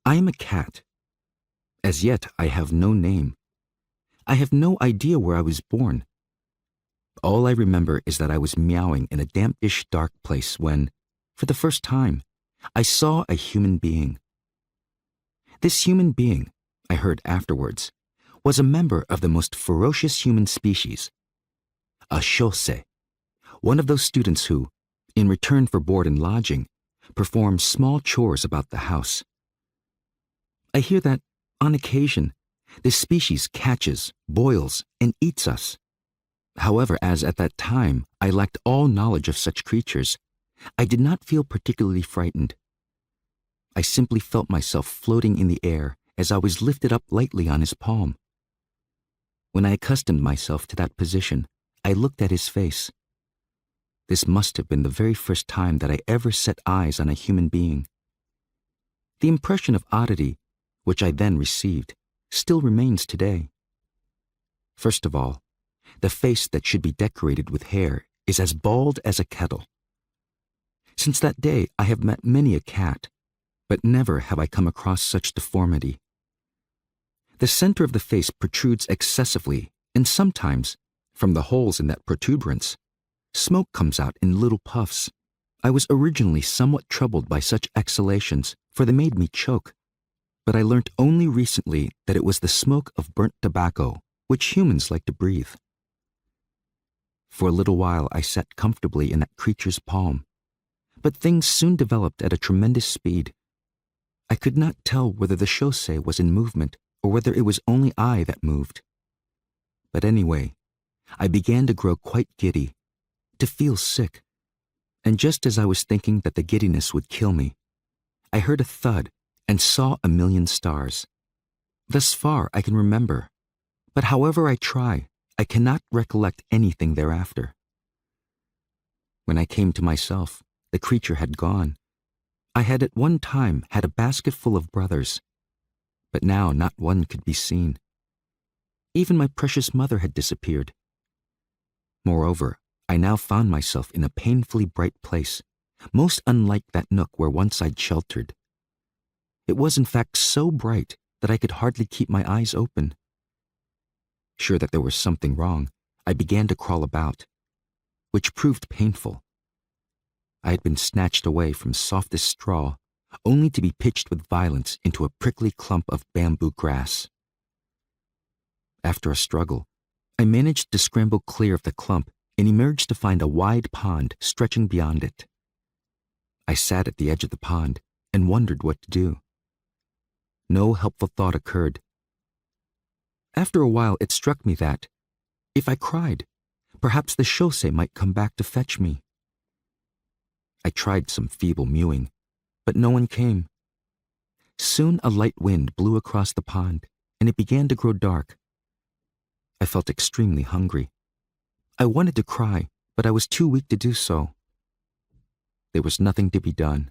I am a cat. As yet, I have no name. I have no idea where I was born. All I remember is that I was meowing in a dampish, dark place when, for the first time, I saw a human being. This human being, I heard afterwards, was a member of the most ferocious human species, a shosei, one of those students who, in return for board and lodging, perform small chores about the house. I hear that, on occasion, this species catches, boils, and eats us. However, as at that time I lacked all knowledge of such creatures, I did not feel particularly frightened. I simply felt myself floating in the air as I was lifted up lightly on his palm. When I accustomed myself to that position, I looked at his face. This must have been the very first time that I ever set eyes on a human being. The impression of oddity, which I then received, still remains today. First of all, the face that should be decorated with hair is as bald as a kettle. Since that day, I have met many a cat, but never have I come across such deformity. The center of the face protrudes excessively, and sometimes, from the holes in that protuberance, smoke comes out in little puffs. I was originally somewhat troubled by such exhalations, for they made me choke. But I learnt only recently that it was the smoke of burnt tobacco, which humans like to breathe. For a little while I sat comfortably in that creature's palm, but things soon developed at a tremendous speed. I could not tell whether the shosei was in movement or whether it was only I that moved. But anyway, I began to grow quite giddy, to feel sick, and just as I was thinking that the giddiness would kill me, I heard a thud and saw a million stars. Thus far I can remember, but however I try, I cannot recollect anything thereafter. When I came to myself, the creature had gone. I had at one time had a basket full of brothers, but now not one could be seen. Even my precious mother had disappeared. Moreover, I now found myself in a painfully bright place, most unlike that nook where once I'd sheltered. It was in fact so bright that I could hardly keep my eyes open. Sure that there was something wrong, I began to crawl about, which proved painful. I had been snatched away from softest straw, only to be pitched with violence into a prickly clump of bamboo grass. After a struggle, I managed to scramble clear of the clump and emerged to find a wide pond stretching beyond it. I sat at the edge of the pond and wondered what to do. No helpful thought occurred. After a while it struck me that, if I cried, perhaps the shosei might come back to fetch me. I tried some feeble mewing, but no one came. Soon a light wind blew across the pond, and it began to grow dark. I felt extremely hungry. I wanted to cry, but I was too weak to do so. There was nothing to be done.